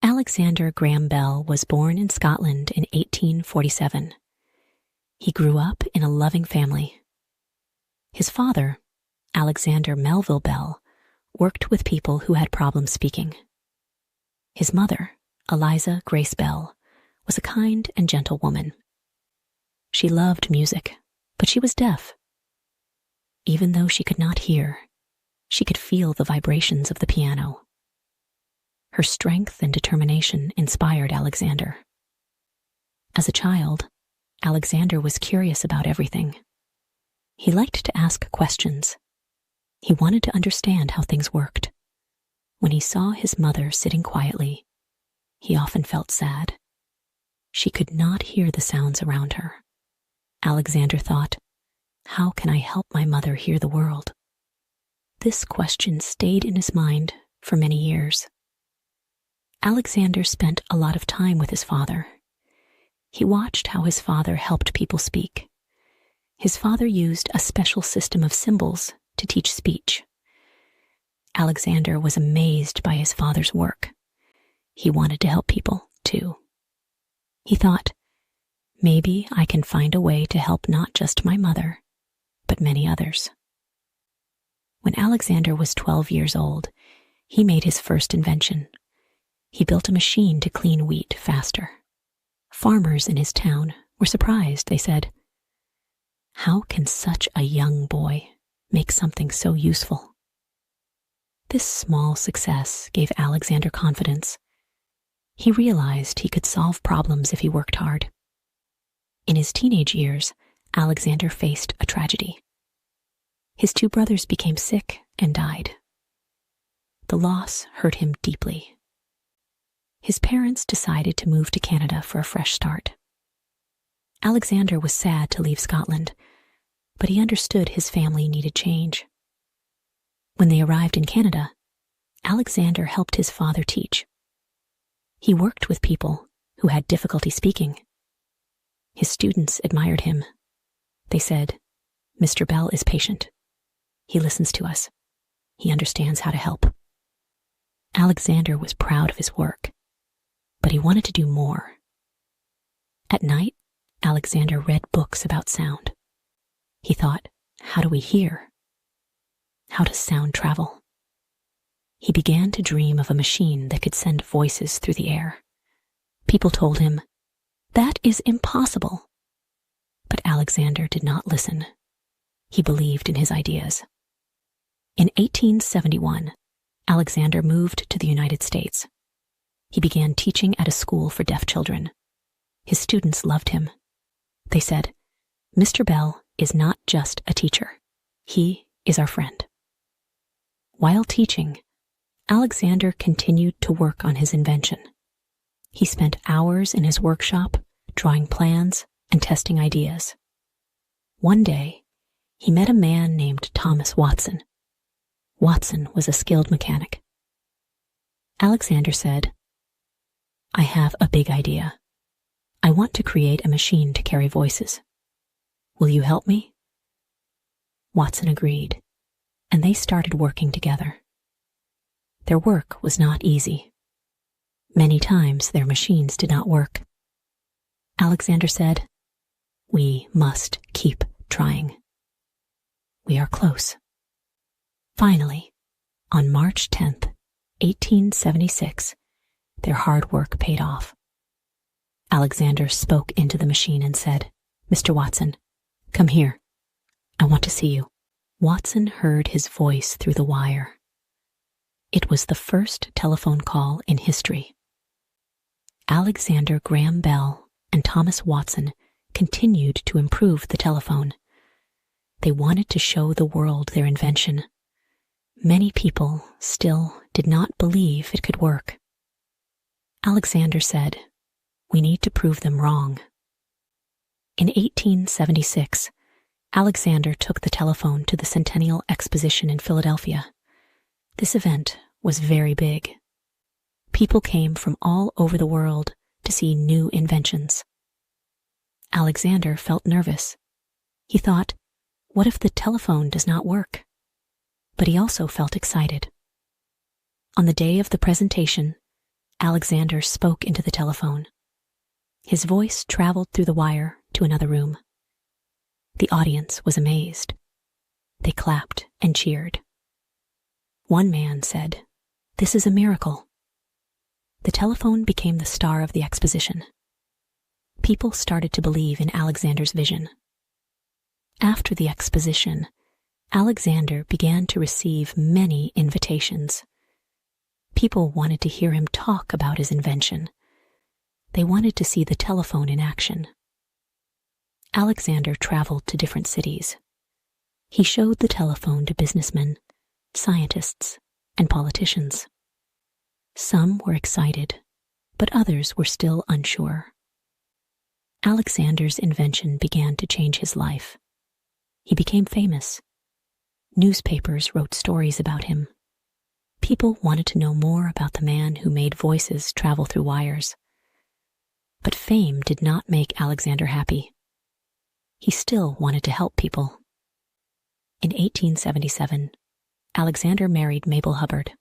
Alexander Graham Bell was born in Scotland in 1847. He grew up in a loving family. His father, Alexander Melville Bell, worked with people who had problems speaking. His mother, Eliza Grace Bell, was a kind and gentle woman. She loved music, but she was deaf. Even though she could not hear, she could feel the vibrations of the piano. Her strength and determination inspired Alexander. As a child, Alexander was curious about everything. He liked to ask questions. He wanted to understand how things worked. When he saw his mother sitting quietly, he often felt sad. She could not hear the sounds around her. Alexander thought, "How can I help my mother hear the world?" This question stayed in his mind for many years. Alexander spent a lot of time with his father. He watched how his father helped people speak. His father used a special system of symbols to teach speech. Alexander was amazed by his father's work. He wanted to help people, too. He thought, maybe I can find a way to help not just my mother, but many others. When Alexander was 12 years old, he made his first invention. He built a machine to clean wheat faster. Farmers in his town were surprised. They said, "How can such a young boy make something so useful?" This small success gave Alexander confidence. He realized he could solve problems if he worked hard. In his teenage years, Alexander faced a tragedy. His two brothers became sick and died. The loss hurt him deeply. His parents decided to move to Canada for a fresh start. Alexander was sad to leave Scotland, but he understood his family needed change. When they arrived in Canada, Alexander helped his father teach. He worked with people who had difficulty speaking. His students admired him. They said, "Mr. Bell is patient. He listens to us. He understands how to help." Alexander was proud of his work, but he wanted to do more. At night, Alexander read books about sound. He thought, how do we hear? How does sound travel? He began to dream of a machine that could send voices through the air. People told him, "That is impossible." But Alexander did not listen. He believed in his ideas. In 1871, Alexander moved to the United States. He began teaching at a school for deaf children. His students loved him. They said, "Mr. Bell is not just a teacher. He is our friend." While teaching, Alexander continued to work on his invention. He spent hours in his workshop, drawing plans and testing ideas. One day, he met a man named Thomas Watson. Watson was a skilled mechanic. Alexander said, "I have a big idea. I want to create a machine to carry voices. Will you help me?" Watson agreed, and they started working together. Their work was not easy. Many times their machines did not work. Alexander said, "We must keep trying. We are close." Finally, on March 10th, 1876, their hard work paid off. Alexander spoke into the machine and said, "Mr. Watson, come here. I want to see you." Watson heard his voice through the wire. It was the first telephone call in history. Alexander Graham Bell and Thomas Watson continued to improve the telephone. They wanted to show the world their invention. Many people still did not believe it could work. Alexander said, "We need to prove them wrong." In 1876, Alexander took the telephone to the Centennial Exposition in Philadelphia. This event was very big. People came from all over the world to see new inventions. Alexander felt nervous. He thought, what if the telephone does not work? But he also felt excited. On the day of the presentation, Alexander spoke into the telephone. His voice traveled through the wire to another room. The audience was amazed. They clapped and cheered. One man said, "This is a miracle." The telephone became the star of the exposition. People started to believe in Alexander's vision. After the exposition, Alexander began to receive many invitations. People wanted to hear him talk about his invention. They wanted to see the telephone in action. Alexander traveled to different cities. He showed the telephone to businessmen, scientists, and politicians. Some were excited, but others were still unsure. Alexander's invention began to change his life. He became famous. Newspapers wrote stories about him. People wanted to know more about the man who made voices travel through wires. But fame did not make Alexander happy. He still wanted to help people. In 1877, Alexander married Mabel Hubbard.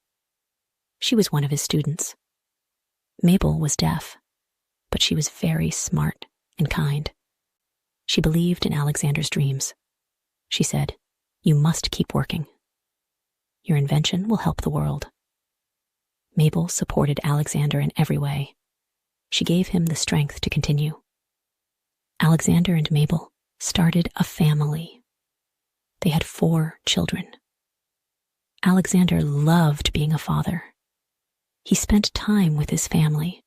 She was one of his students. Mabel was deaf, but she was very smart and kind. She believed in Alexander's dreams. She said, "You must keep working. Your invention will help the world." Mabel supported Alexander in every way. She gave him the strength to continue. Alexander and Mabel started a family. They had 4 children. Alexander loved being a father. He spent time with his family,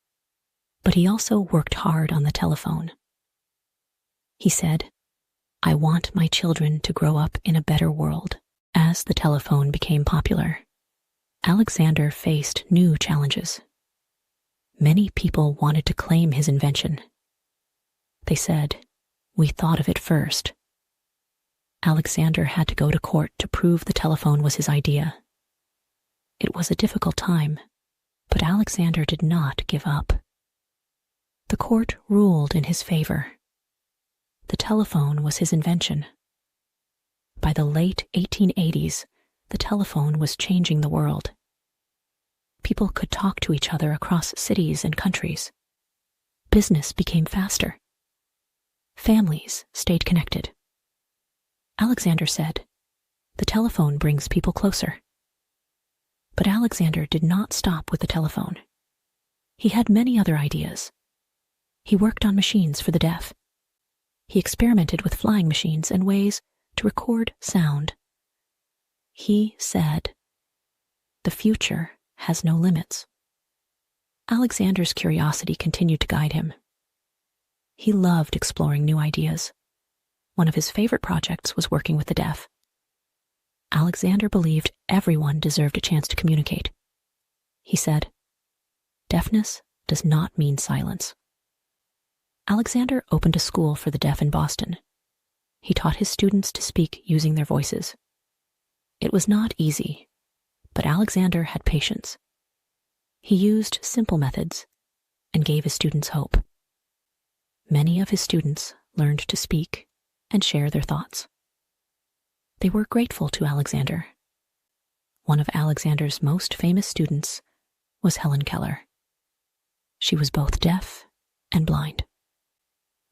but he also worked hard on the telephone. He said, "I want my children to grow up in a better world." As the telephone became popular, Alexander faced new challenges. Many people wanted to claim his invention. They said, "We thought of it first." Alexander had to go to court to prove the telephone was his idea. It was a difficult time, but Alexander did not give up. The court ruled in his favor. The telephone was his invention. By the late 1880s, the telephone was changing the world. People could talk to each other across cities and countries. Business became faster. Families stayed connected. Alexander said, "The telephone brings people closer." But Alexander did not stop with the telephone. He had many other ideas. He worked on machines for the deaf. He experimented with flying machines and ways to record sound. He said, "The future has no limits." Alexander's curiosity continued to guide him. He loved exploring new ideas. One of his favorite projects was working with the deaf. Alexander believed everyone deserved a chance to communicate. He said, "Deafness does not mean silence." Alexander opened a school for the deaf in Boston. He taught his students to speak using their voices. It was not easy, but Alexander had patience. He used simple methods and gave his students hope. Many of his students learned to speak and share their thoughts. They were grateful to Alexander. One of Alexander's most famous students was Helen Keller. She was both deaf and blind.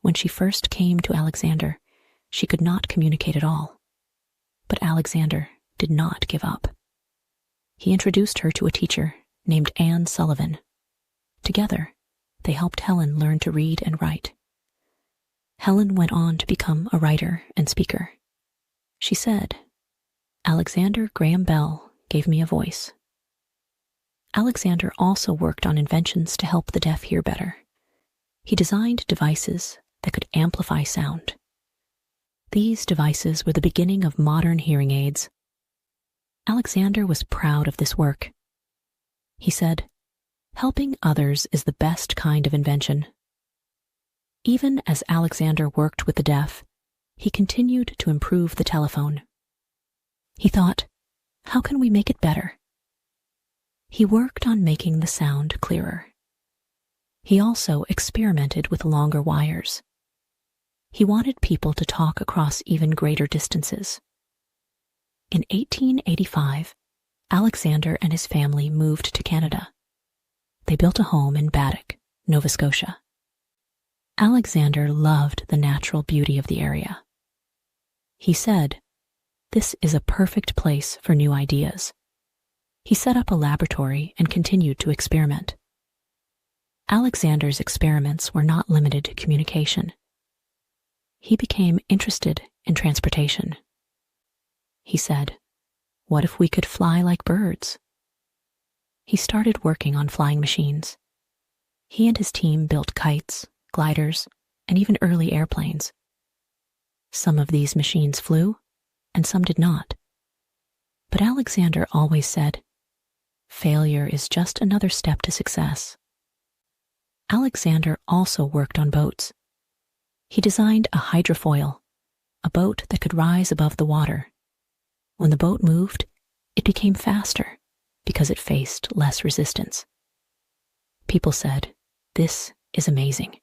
When she first came to Alexander, she could not communicate at all. But Alexander did not give up. He introduced her to a teacher named Anne Sullivan. Together, they helped Helen learn to read and write. Helen went on to become a writer and speaker. She said, "Alexander Graham Bell gave me a voice." Alexander also worked on inventions to help the deaf hear better. He designed devices that could amplify sound. These devices were the beginning of modern hearing aids. Alexander was proud of this work. He said, "Helping others is the best kind of invention." Even as Alexander worked with the deaf, he continued to improve the telephone. He thought, "How can we make it better?" He worked on making the sound clearer. He also experimented with longer wires. He wanted people to talk across even greater distances. In 1885, Alexander and his family moved to Canada. they built a home in Baddeck, Nova Scotia. Alexander loved the natural beauty of the area. He said, "This is a perfect place for new ideas." He set up a laboratory and continued to experiment. Alexander's experiments were not limited to communication. He became interested in transportation. He said, "What if we could fly like birds?" He started working on flying machines. He and his team built kites, gliders, and even early airplanes. Some of these machines flew, and some did not. But Alexander always said, "Failure is just another step to success." Alexander also worked on boats. He designed a hydrofoil, a boat that could rise above the water. When the boat moved, it became faster because it faced less resistance. People said, "This is amazing."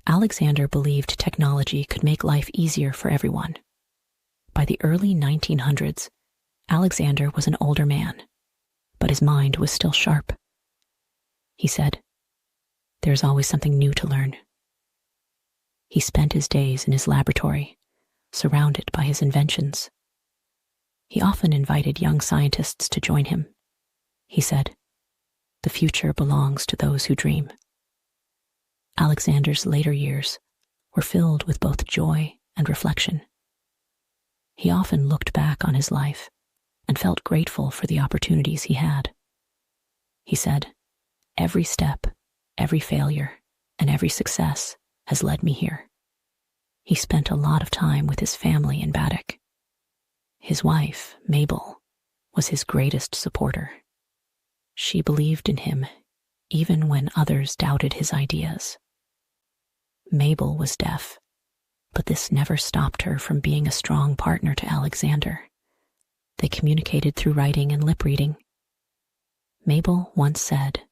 Alexander believed technology could make life easier for everyone. By the early 1900s, Alexander was an older man, but his mind was still sharp. He said, "There's always something new to learn." He spent his days in his laboratory, surrounded by his inventions. He often invited young scientists to join him. He said, "The future belongs to those who dream." Alexander's later years were filled with both joy and reflection. He often looked back on his life and felt grateful for the opportunities he had. He said, "Every step, every failure, and every success has led me here." He spent a lot of time with his family in Baddeck. His wife, Mabel, was his greatest supporter. She believed in him even when others doubted his ideas. Mabel was deaf, but this never stopped her from being a strong partner to Alexander. They communicated through writing and lip reading. Mabel once said,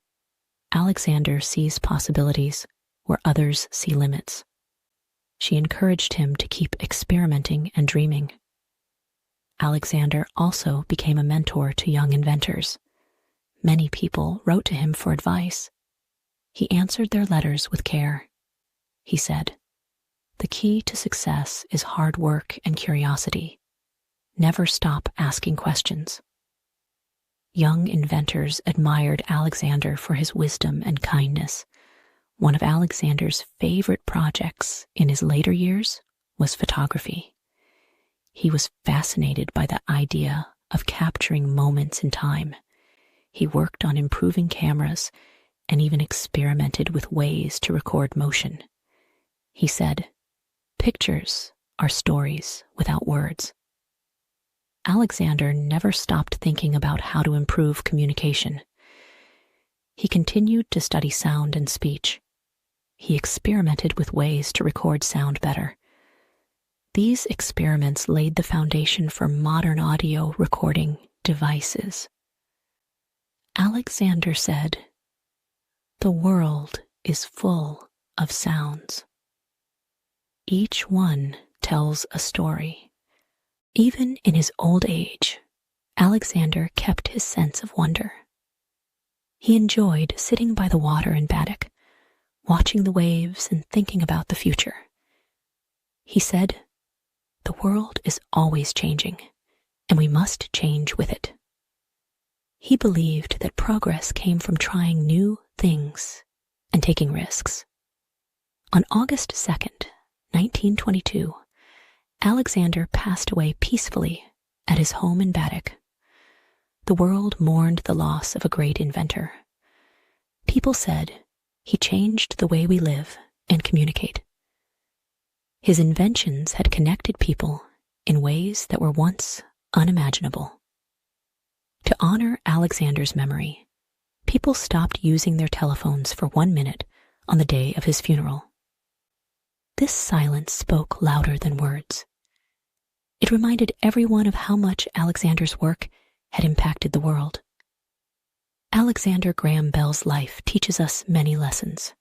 "Alexander sees possibilities where others see limits." She encouraged him to keep experimenting and dreaming. Alexander also became a mentor to young inventors. Many people wrote to him for advice. He answered their letters with care. He said, "The key to success is hard work and curiosity. Never stop asking questions." Young inventors admired Alexander for his wisdom and kindness. One of Alexander's favorite projects in his later years was photography. He was fascinated by the idea of capturing moments in time. He worked on improving cameras and even experimented with ways to record motion. He said, "Pictures are stories without words." Alexander never stopped thinking about how to improve communication. He continued to study sound and speech. He experimented with ways to record sound better. These experiments laid the foundation for modern audio recording devices. Alexander said, "The world is full of sounds. Each one tells a story." Even in his old age, Alexander kept his sense of wonder. He enjoyed sitting by the water in Baddeck, watching the waves and thinking about the future. He said, "The world is always changing, and we must change with it." He believed that progress came from trying new things and taking risks. On August 2nd, 1922, Alexander passed away peacefully at his home in Baddeck. The world mourned the loss of a great inventor. People said he changed the way we live and communicate. His inventions had connected people in ways that were once unimaginable. To honor Alexander's memory, people stopped using their telephones for 1 minute on the day of his funeral. This silence spoke louder than words. It reminded everyone of how much Alexander's work had impacted the world. Alexander Graham Bell's life teaches us many lessons.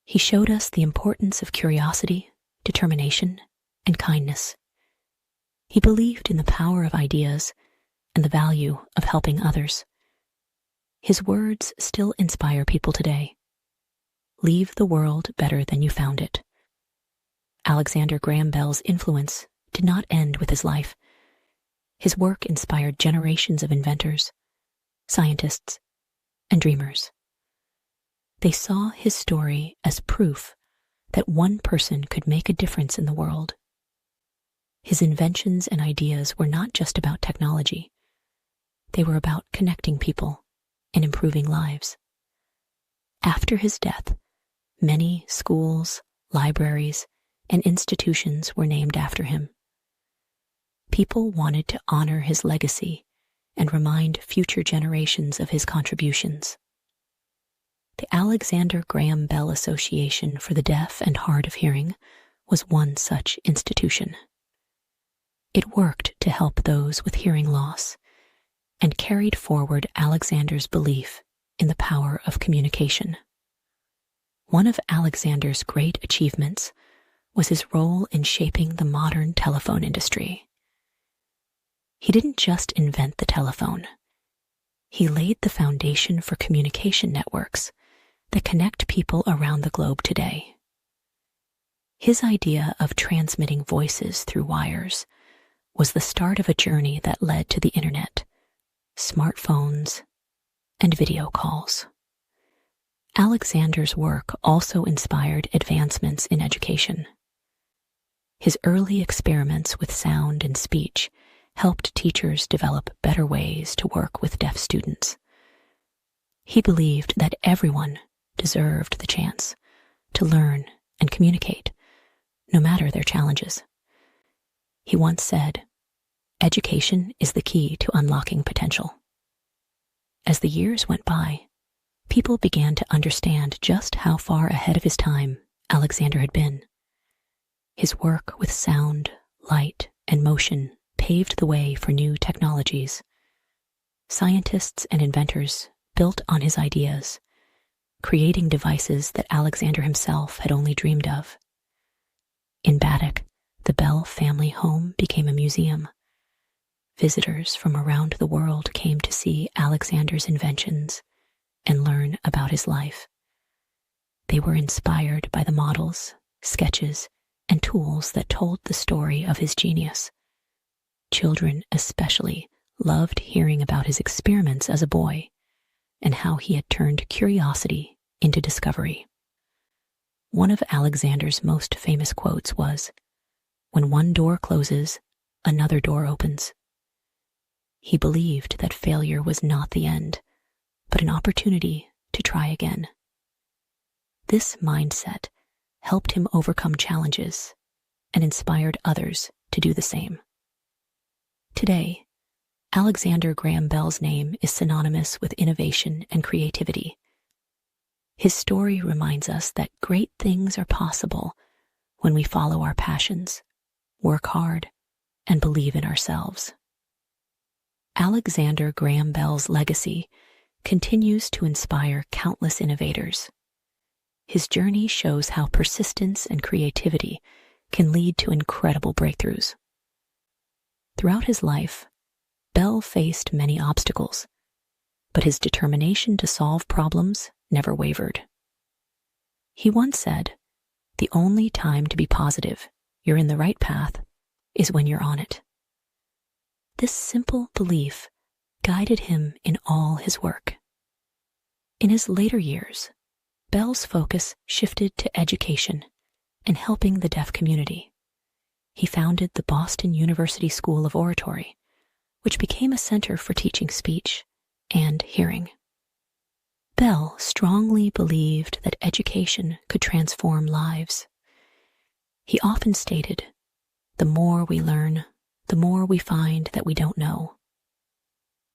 He showed us the importance of curiosity, determination, and kindness. He believed in the power of ideas and the value of helping others. His words still inspire people today. Leave the world better than you found it. Alexander Graham Bell's influence did not end with his life. His work inspired generations of inventors, scientists, and dreamers. They saw his story as proof that one person could make a difference in the world. His inventions and ideas were not just about technology. They were about connecting people and improving lives. After his death, many schools, libraries, and institutions were named after him. People wanted to honor his legacy and remind future generations of his contributions. The Alexander Graham Bell Association for the Deaf and Hard of Hearing was one such institution. It worked to help those with hearing loss and carried forward Alexander's belief in the power of communication. One of Alexander's great achievements was his role in shaping the modern telephone industry. He didn't just invent the telephone. He laid the foundation for communication networks that connect people around the globe today. His idea of transmitting voices through wires was the start of a journey that led to the internet, smartphones, and video calls. Alexander's work also inspired advancements in education. His early experiments with sound and speech helped teachers develop better ways to work with deaf students. He believed that everyone deserved the chance to learn and communicate, no matter their challenges. He once said, "Education is the key to unlocking potential." As the years went by, people began to understand just how far ahead of his time Alexander had been. His work with sound, light, and motion paved the way for new technologies. Scientists and inventors built on his ideas, creating devices that Alexander himself had only dreamed of. In Baddeck, the Bell family home became a museum. Visitors from around the world came to see Alexander's inventions and learn about his life. They were inspired by the models, sketches, and tools that told the story of his genius. Children especially loved hearing about his experiments as a boy and how he had turned curiosity into discovery. One of Alexander's most famous quotes was, "When one door closes, another door opens." He believed that failure was not the end, but an opportunity to try again. This mindset helped him overcome challenges and inspired others to do the same. Today, Alexander Graham Bell's name is synonymous with innovation and creativity. His story reminds us that great things are possible when we follow our passions, work hard, and believe in ourselves. Alexander Graham Bell's legacy continues to inspire countless innovators. His journey shows how persistence and creativity can lead to incredible breakthroughs. Throughout his life, Bell faced many obstacles, but his determination to solve problems never wavered. He once said, "The only time to be positive you're in the right path is when you're on it." This simple belief guided him in all his work. In his later years, Bell's focus shifted to education and helping the deaf community. He founded the Boston University School of Oratory, which became a center for teaching speech and hearing. Bell strongly believed that education could transform lives. He often stated, "The more we learn, the more we find that we don't know."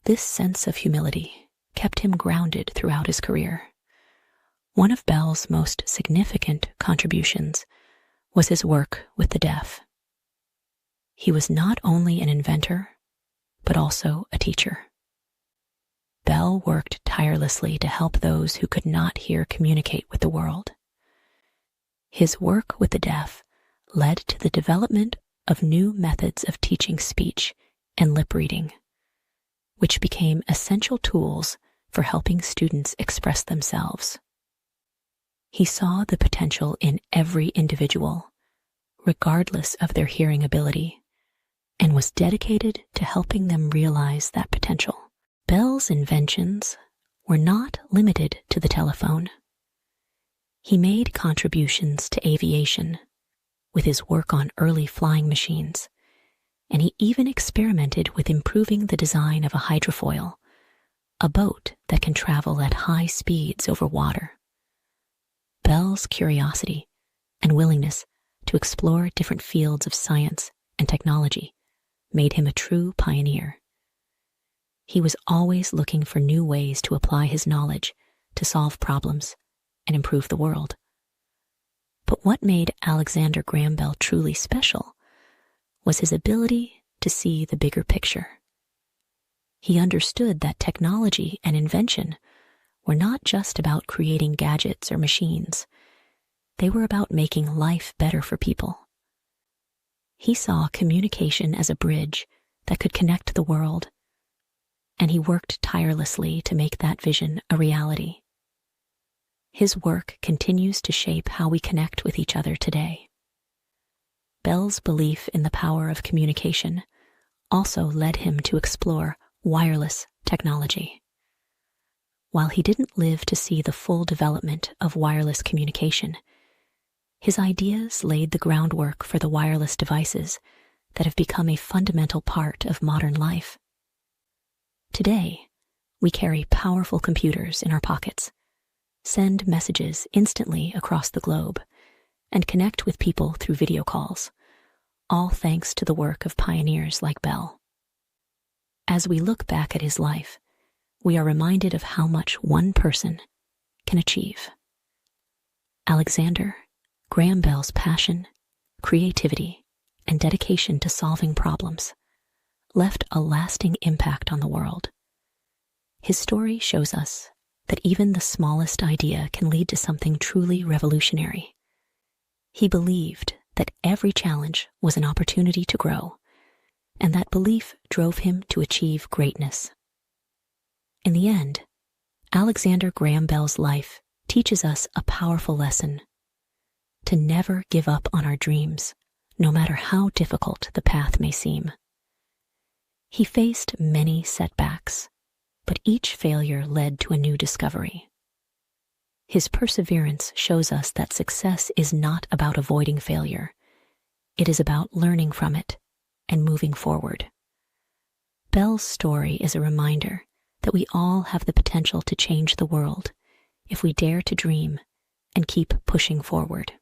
This sense of humility kept him grounded throughout his career. One of Bell's most significant contributions was his work with the deaf. He was not only an inventor, but also a teacher. Bell worked tirelessly to help those who could not hear communicate with the world. His work with the deaf led to the development of new methods of teaching speech and lip reading, which became essential tools for helping students express themselves. He saw the potential in every individual, regardless of their hearing ability, and was dedicated to helping them realize that potential. Bell's inventions were not limited to the telephone. He made contributions to aviation with his work on early flying machines, and he even experimented with improving the design of a hydrofoil, a boat that can travel at high speeds over water. Bell's curiosity and willingness to explore different fields of science and technology made him a true pioneer. He was always looking for new ways to apply his knowledge to solve problems and improve the world. But what made Alexander Graham Bell truly special was his ability to see the bigger picture. He understood that technology and invention were not just about creating gadgets or machines. They were about making life better for people. He saw communication as a bridge that could connect the world, and he worked tirelessly to make that vision a reality. His work continues to shape how we connect with each other today. Bell's belief in the power of communication also led him to explore wireless technology. While he didn't live to see the full development of wireless communication, his ideas laid the groundwork for the wireless devices that have become a fundamental part of modern life. Today, we carry powerful computers in our pockets, send messages instantly across the globe, and connect with people through video calls, all thanks to the work of pioneers like Bell. As we look back at his life, we are reminded of how much one person can achieve. Alexander Graham Bell's passion, creativity, and dedication to solving problems left a lasting impact on the world. His story shows us that even the smallest idea can lead to something truly revolutionary. He believed that every challenge was an opportunity to grow, and that belief drove him to achieve greatness. In the end, Alexander Graham Bell's life teaches us a powerful lesson: to never give up on our dreams, no matter how difficult the path may seem. He faced many setbacks, but each failure led to a new discovery. His perseverance shows us that success is not about avoiding failure. It is about learning from it and moving forward. Bell's story is a reminder that we all have the potential to change the world if we dare to dream and keep pushing forward.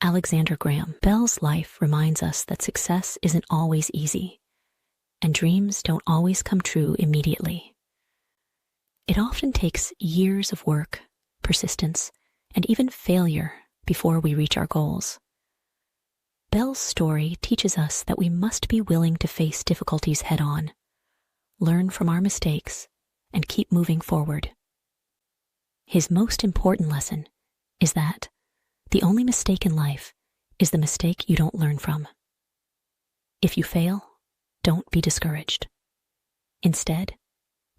Alexander Graham Bell's life reminds us that success isn't always easy, and dreams don't always come true immediately. It often takes years of work, persistence, and even failure before we reach our goals. Bell's story teaches us that we must be willing to face difficulties head-on, learn from our mistakes, and keep moving forward. His most important lesson is that the only mistake in life is the mistake you don't learn from. If you fail, don't be discouraged. Instead,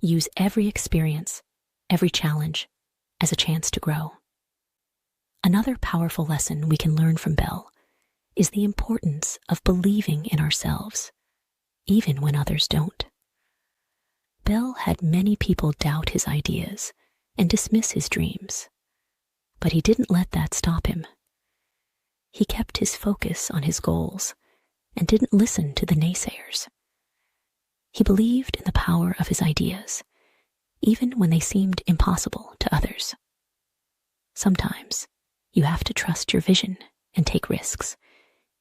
use every experience, every challenge, as a chance to grow. Another powerful lesson we can learn from Bell is the importance of believing in ourselves, even when others don't. Bell had many people doubt his ideas and dismiss his dreams, but he didn't let that stop him. He kept his focus on his goals and didn't listen to the naysayers. He believed in the power of his ideas, even when they seemed impossible to others. Sometimes you have to trust your vision and take risks,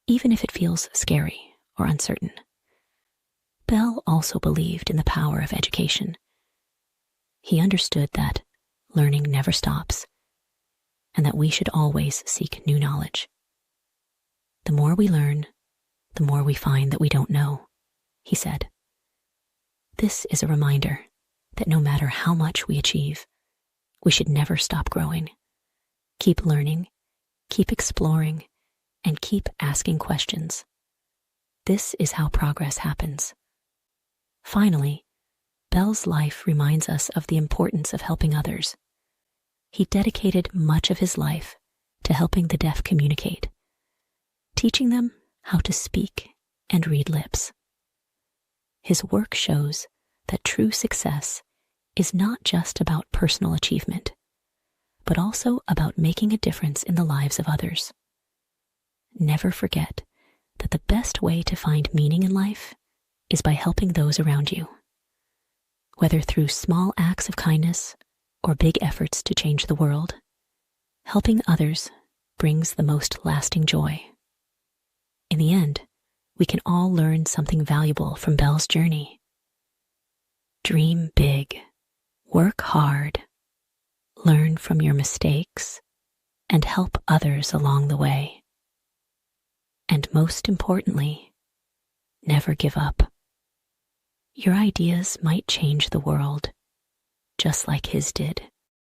even if it feels scary or uncertain. Bell also believed in the power of education. He understood that learning never stops, and that we should always seek new knowledge. The more we learn, the more we find that we don't know, he said. This is a reminder that no matter how much we achieve, we should never stop growing. Keep learning, keep exploring, and keep asking questions. This is how progress happens. Finally, Bell's life reminds us of the importance of helping others. He dedicated much of his life to helping the deaf communicate, teaching them how to speak and read lips. His work shows that true success is not just about personal achievement, but also about making a difference in the lives of others. Never forget that the best way to find meaning in life is by helping those around you. Whether through small acts of kindness or big efforts to change the world, helping others brings the most lasting joy. In the end, we can all learn something valuable from Bell's journey. Dream big, work hard, learn from your mistakes, and help others along the way. And most importantly, never give up. Your ideas might change the world, just like his did.